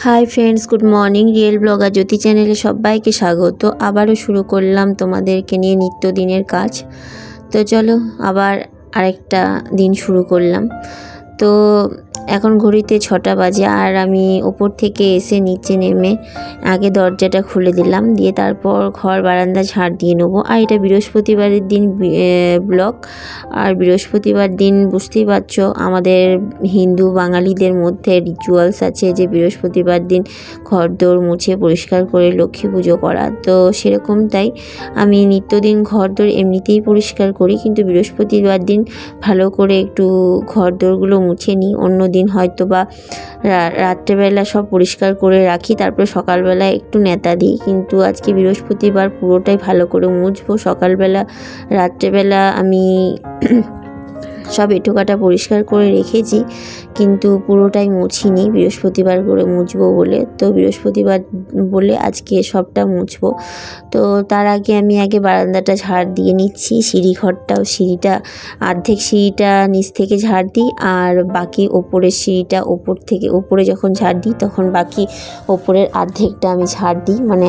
High friends, good morning. Real blogger Jyoti চ্যানেলে সবাইকে স্বাগত। আবারও শুরু করলাম তোমাদেরকে নিয়ে নিত্যদিনের কাজ। তো চলো আবার আরেকটা দিন শুরু করলাম। তো এখন ঘড়িতে 6টা বাজে, আর আমি ওপর থেকে এসে নিচে নেমে আগে দরজাটা খুলে দিলাম, দিয়ে তারপর ঘর বারান্দা ঝাড় দিয়ে নেবো। আর এটা বৃহস্পতিবারের দিন ব্লগ। আর বৃহস্পতিবার দিন বুঝতেই পারছো আমাদের হিন্দু বাঙালিদের মধ্যে রিচুয়ালস আছে যে বৃহস্পতিবার দিন ঘরদোর মুছে পরিষ্কার করে লক্ষ্মী পুজো করা। তো সেরকম তাই আমি নিত্যদিন ঘরদোর এমনিতেই পরিষ্কার করি, কিন্তু বৃহস্পতিবার দিন ভালো করে একটু ঘরদোরগুলো মুছে নিই। অন্য দিন হয়তো বা রাত্রেবেলা সব পরিষ্কার করে রাখি, তারপরে সকালবেলা একটু নেতা দিই। কিন্তু আজকে বৃহস্পতিবার পুরোটাই ভালো করে মুছবো। সকালবেলা রাত্রেবেলা আমি সব এঁঠোকাটা পরিষ্কার করে রেখেছি, কিন্তু পুরোটাই মুছিনি বৃহস্পতিবার করে মুছবো বলে। তো বৃহস্পতিবার বলে আজকে সবটা মুছবো। তো তার আগে আমি বারান্দাটা ঝাড় দিয়ে নিচ্ছি। সিঁড়িটা অর্ধেক সিঁড়িটা নিচ থেকে ঝাড় দিই, আর বাকি ওপরের সিঁড়িটা ওপরে যখন ঝাড় দিই তখন বাকি ওপরের অর্ধেকটা আমি ঝাড় দিই, মানে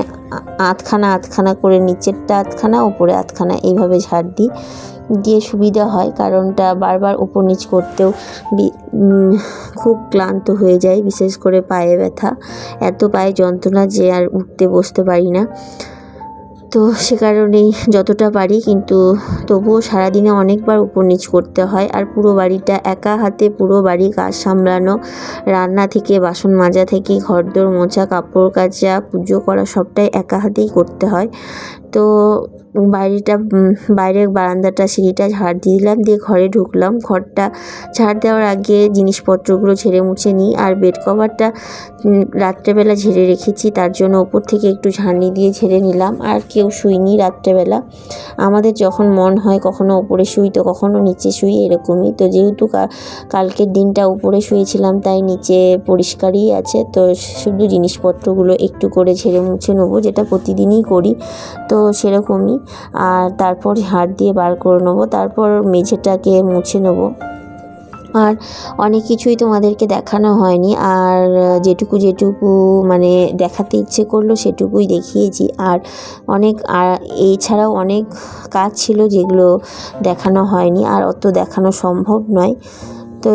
আধখানা করে, নিচেরটা আধখানা ওপরে আধখানা, এইভাবে ঝাড় দিই। দিয়ে সুবিধা হয়, কারণটা বারবার উপর নিচ করতেও খুব ক্লান্ত হয়ে যায়, বিশেষ করে পায়ে ব্যথা, এত পায়ে যন্ত্রণা যে আর উঠতে বসতে পারি না। তো সে কারণেই যতটা পারি, কিন্তু তবুও সারাদিনে অনেকবার উপর নিচ করতে হয়। আর পুরো বাড়িটা একা হাতে, পুরো বাড়ি কাজ সামলানো, রান্না থেকে বাসন মাজা থেকে ঘরদোর মোছা, কাপড় কাচা, পুজো করা, সবটাই একা হাতেই করতে হয়। তো বাইরের বারান্দাটা সিঁড়িটা ঝাড় দিলাম, দিয়ে ঘরে ঢুকলাম। ঘরটা ঝাড় দেওয়ার আগে জিনিসপত্রগুলো ঝেড়ে মুছে নিই। আর বেড কভারটা রাত্রেবেলা ঝেড়ে রেখেছি, তার জন্য ওপর থেকে একটু ঝাড়নি দিয়ে ঝেড়ে নিলাম। আর কেউ শুইনি রাত্রেবেলা, আমাদের যখন মন হয় কখনো ওপরে শুই তো কখনো নিচে শুই, এরকমই। তো যেহেতু কালকের দিনটা উপরে শুয়েছিলাম তাই নিচে পরিষ্কারই আছে। তো শুধু জিনিসপত্রগুলো একটু করে ঝেড়ে মুছে নেবো, যেটা প্রতিদিনই করি। তো সেরকমই। আর তারপর ঝাড় দিয়ে বার করে নেবো, তারপর মেঝেটাকে মুছে নেবো। আর অনেক কিছুই তোমাদেরকে দেখানো হয়নি, আর যেটুকু মানে দেখাতে ইচ্ছে করলো সেটুকুই দেখিয়েছি। আর এছাড়াও অনেক কাজ ছিল যেগুলো দেখানো হয়নি, আর অত দেখানো সম্ভব নয়। তো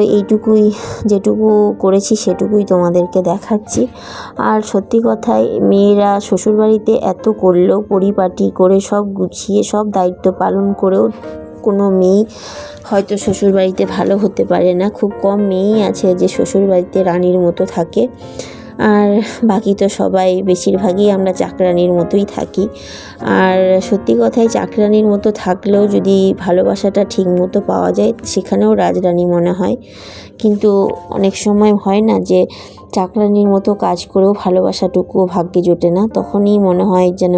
যেটুকু করেছি সেটুকুই তোমাদেরকে দেখাচ্ছি। আর সত্যি কথাই, মেয়েরা শ্বশুরবাড়িতে এত করলেও, পরিপাটি করে সব গুছিয়ে সব দায়িত্ব পালন করেও কোনো মেয়ে হয়তো শ্বশুরবাড়িতে ভালো হতে পারে না। খুব কম মেয়েই আছে যে শ্বশুরবাড়িতে রানীর মতো থাকে, আর বাকি তো সবাই বেশিরভাগই আমরা চাকরানির মতোই থাকি। আর সত্যি কথাই, চাকরানির মতো থাকলেও যদি ভালোবাসাটা ঠিক মতো পাওয়া যায় সেখানেও রাজরানী মনে হয়। কিন্তু অনেক সময় হয় না যে চাকরানির মতো কাজ করেও ভালোবাসাটুকুও ভাগ্যে জোটে না, তখনই মনে হয় যেন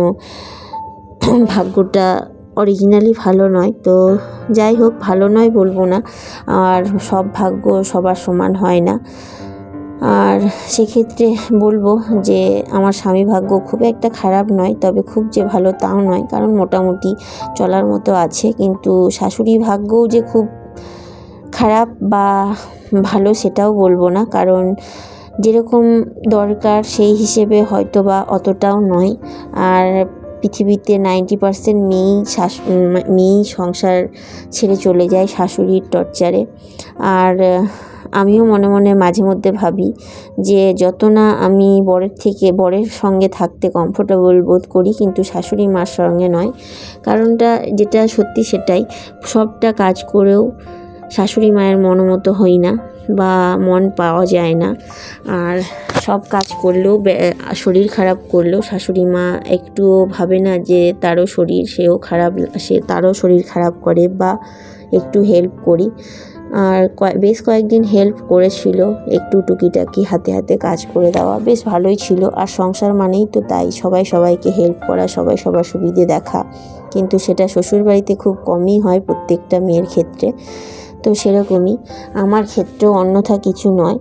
ভাগ্যটা অরিজিনালি ভালো নয়। তো যাই হোক, ভালো নয় বলবো না, আর সব ভাগ্য সবার সমান হয় না। আর সেক্ষেত্রে বলবো যে আমার স্বামী ভাগ্য খুব একটা খারাপ নয়, তবে খুব যে ভালো তাও নয়, কারণ মোটামুটি চলার মতো আছে। কিন্তু শাশুড়ি ভাগ্যও যে খুব খারাপ বা ভালো সেটাও বলবো না, কারণ যেরকম দরকার সেই হিসেবে হয়তো বা অতটাও নয়। আর পৃথিবীতে 90% মেয়েই সংসার ছেড়ে চলে যায় শাশুড়ির টর্চারে। আর আমিও মনে মনে মাঝে মধ্যে ভাবি যে যত না আমি বরের সঙ্গে থাকতে কমফোর্টেবল বোধ করি, কিন্তু শাশুড়ি মার সঙ্গে নয়। কারণটা যেটা সত্যি সেটাই, সবটা কাজ করেও শাশুড়ি মায়ের মতো হই না, বা মন পাওয়া যায় না। আর সব কাজ করলেও, শরীর খারাপ করলেও শাশুড়ি মা একটুও ভাবে না যে তারও শরীর খারাপ করে, বা একটু হেল্প করি। আর বেশ কয়েকদিন হেল্প করেছিল, একটু টুকিটাকি হাতে হাতে কাজ করে দেওয়া, বেশ ভালোই ছিল। আর সংসার মানেই তো তাই, সবাই সবাইকে হেল্প করা, সবাই সবার সুবিধে দেখা, কিন্তু সেটা শ্বশুরবাড়িতে খুব কমই হয় প্রত্যেকটা মেয়ের ক্ষেত্রে। তো সেরকমই আমার ক্ষেত্রেও, অন্যথা কিছু নয়।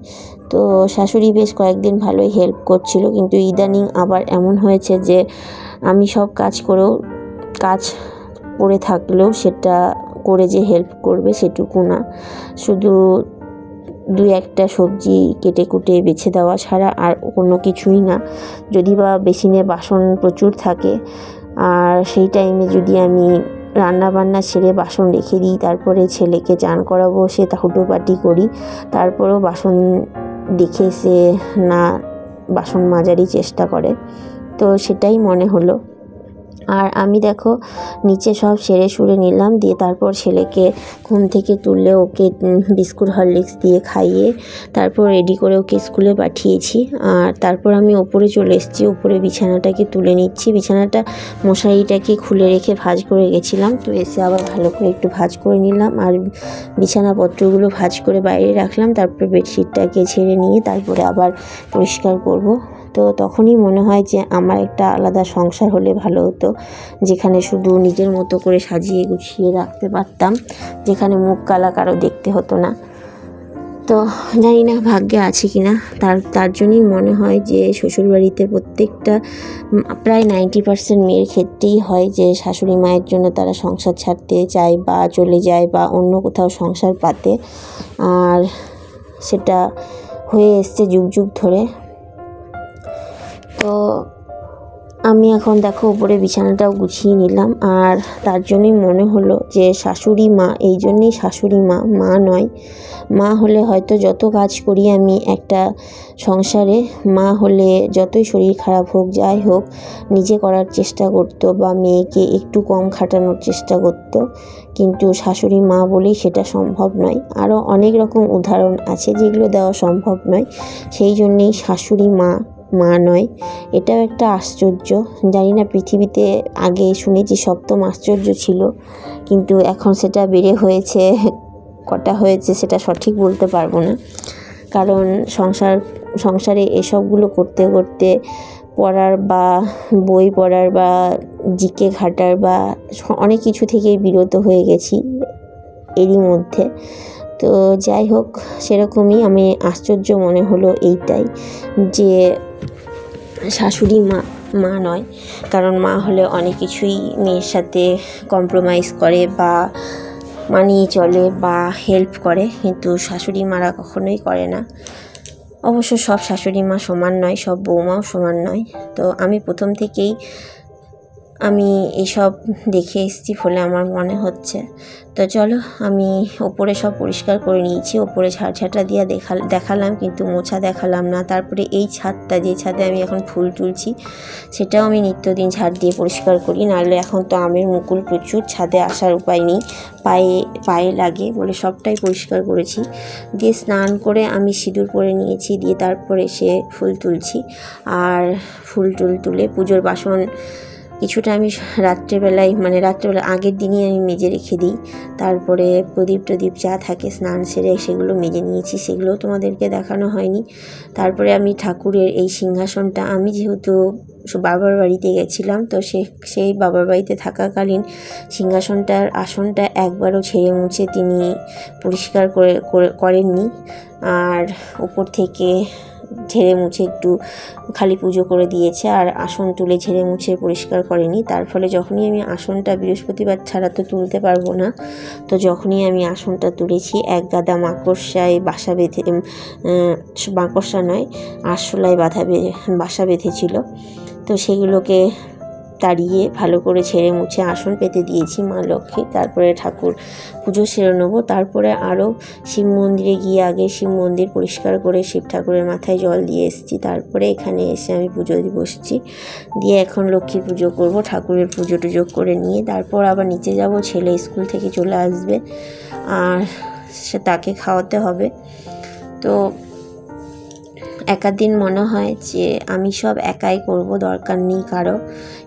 তো শাশুড়ি বেশ কয়েকদিন ভালোই হেল্প করছিল, কিন্তু ইদানিং আবার এমন হয়েছে যে আমি সব কাজ করে থাকলেও সেটা করে যে হেল্প করবে সেটুকু না, শুধু দুই একটা সবজি কেটে কুটে বেছে দেওয়া ছাড়া আর কোনো কিছুই না। যদি বা বেসিনে বাসন প্রচুর থাকে আর সেই টাইমে যদি আমি রান্না বান্না ছেড়ে বাসন রেখে দিই, তারপরে ছেলেকে চান করাবো, সে হুটোপাটি করি, তারপরেও বাসন দেখে সে না বাসন মাজারই চেষ্টা করে। তো সেটাই মনে হলো। আর আমি দেখো নিচে সব সেরে সুরে নিলাম, দিয়ে তারপর ছেলেকে ঘুম থেকে তুললে ওকে বিস্কুট হরলিক্স দিয়ে খাইয়ে তারপর রেডি করে ওকে স্কুলে পাঠিয়েছি। আর তারপর আমি ওপরে চলে এসেছি, ওপরে বিছানাটাকে তুলে নিচ্ছি। বিছানাটা মশারিটাকে খুলে রেখে ভাঁজ করে গেছিলাম, তো এসে আবার ভালো করে একটু ভাঁজ করে নিলাম আর বিছানাপত্রগুলো ভাঁজ করে বাইরে রাখলাম। তারপর বেডশিটটাকে ছেড়ে নিয়ে তারপরে আবার পরিষ্কার করব। তো তখনই মনে হয় যে আমার একটা আলাদা সংসার হলে ভালো হতো, যেখানে শুধু নিজের মতো করে সাজিয়ে গুছিয়ে রাখতে পারতাম, যেখানে মুখ কালা কারো দেখতে হতো না। তো জানি না ভাগ্যে আছে কি না, তার জন্যই মনে হয় যে শ্বশুরবাড়িতে প্রত্যেকটা প্রায় 90% মেয়ের ক্ষেত্রেই হয় যে শাশুড়ি মায়ের জন্য তারা সংসার ছাড়তে চায় বা চলে যায় বা অন্য কোথাও সংসার পাতে। আর সেটা হয়ে এসছে যুগ যুগ ধরে। তো আমি এখন দেখো উপরে বিছানাটাও গুছিয়ে নিলাম। আর তার জন্যই মনে হলো যে শাশুড়ি মা, এই জন্যেই শাশুড়ি মা, মা নয়। মা হলে হয়তো যত কাজ করি আমি একটা সংসারে, মা হলে যতই শরীর খারাপ হোক যাই হোক নিজে করার চেষ্টা করতো বা মেয়েকে একটু কম খাটানোর চেষ্টা করতো, কিন্তু শাশুড়ি মা বলেই সেটা সম্ভব নয়। আরও অনেক রকম উদাহরণ আছে যেগুলো দেওয়া সম্ভব নয়, সেই জন্যেই শাশুড়ি মা, মা নয়। এটাও একটা আশ্চর্য। জানি না পৃথিবীতে আগে শুনেছি সপ্তম আশ্চর্য ছিল, কিন্তু এখন সেটা বেড়ে হয়েছে, কটা হয়েছে সেটা সঠিক বলতে পারবো না। কারণ সংসারে এসবগুলো করতে করতে পড়ার বা বই পড়ার বা জিকে ঘাটার বা অনেক কিছু থেকেই বিরত হয়ে গেছি এরই মধ্যে। তো যাই হোক, সেরকমই আমি আশ্চর্য মনে হলো এইটাই যে শাশুড়ি মা নয়। কারণ মা হলে অনেক কিছুই মেয়ের সাথে কম্প্রোমাইজ করে বা মানিয়ে চলে বা হেল্প করে, কিন্তু শাশুড়ি মারা কখনোই করে না। অবশ্য সব শাশুড়ি মা সমান নয়, সব বৌমাও সমান নয়। তো আমি প্রথম থেকেই আমি এসব দেখে এসেছি বলে আমার মনে হচ্ছে। তো চলো, আমি ওপরে সব পরিষ্কার করে নিয়েছি, ওপরে ঝাড়ঝাঁটা দিয়ে দেখালাম কিন্তু মোছা দেখালাম না। তারপরে এই ছাদটা, যে ছাদে আমি এখন ফুল তুলছি, সেটাও আমি নিত্যদিন ঝাড় দিয়ে পরিষ্কার করি, নাহলে এখন তো আমের মুকুল প্রচুর, ছাদে আসার উপায় নেই, পায়ে লাগে বলে সবটাই পরিষ্কার করেছি। দিয়ে স্নান করে আমি সিঁদুর পরে নিয়েছি, দিয়ে তারপরে সে ফুল তুলছি। আর ফুল তুলে পুজোর বাসন কিছুটা আমি রাত্রেবেলা আগের দিনই আমি মেজে রেখে দিই। তারপরে প্রদীপ যা থাকে স্নান সেরে সেগুলো মেজে নিয়েছি, সেগুলোও তোমাদেরকে দেখানো হয়নি। তারপরে আমি ঠাকুরের এই সিংহাসনটা, আমি যেহেতু বাবার বাড়িতে গেছিলাম, তো সেই বাবার বাড়িতে থাকাকালীন সিংহাসনটার আসনটা একবারও ছেড়ে মুছে তিনি পরিষ্কার করেননি। আর উপর থেকে ঝেড়ে মুছে একটু খালি পুজো করে দিয়েছে, আর আসন তুলে ঝেড়ে মুছে পরিষ্কার করেনি। তার ফলে যখনই আমি আসনটা, বৃহস্পতিবার ছাড়া তো তুলতে পারবো না, তো যখনই আমি আসনটা তুলেছি এক গাদা মাকড়সায় বাসা বেঁধে, মাকড়সা নয় আরশোলায় বাসা বেঁধেছিল। তো সেগুলোকে তাড়িয়ে ভালো করে ছেড়ে মুছে আসন পেতে দিয়েছি মা লক্ষ্মী। তারপরে ঠাকুর পুজো সেরে নেবো। তারপরে আরও শিব মন্দিরে গিয়ে আগে শিব মন্দির পরিষ্কার করে শিব ঠাকুরের মাথায় জল দিয়ে এসেছি, তারপরে এখানে এসে আমি পুজো বসছি। দিয়ে এখন লক্ষ্মীর পুজো করব, ঠাকুরের পুজো টুজো করে নিয়ে তারপর আবার নিচে যাব। ছেলে স্কুল থেকে চলে আসবে আর সে তাকে খাওয়াতে হবে। তো একাদিন মনে হয় যে আমি সব একাই করব, দরকার নেই কারো,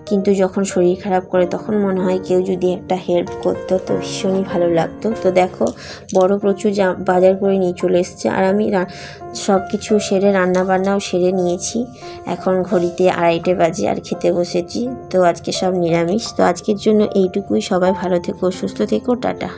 কিন্তু যখন শরীর খারাপ করে তখন মনে হয় কেউ যদি একটা হেল্প করতো তো ভীষণই ভালো লাগতো। তো দেখো বড় প্রচুর বাজার করে নিয়ে চলে এসছে, আর আমি সব কিছু সেরে রান্নাবান্নাও সেরে নিয়েছি। এখন ঘড়িতে 2:30 বাজে আর খেতে বসেছি। তো আজকে সব নিরামিষ। তো আজকের জন্য এইটুকুই। সবাই ভালো থেকো, সুস্থ থেকো, টাটা।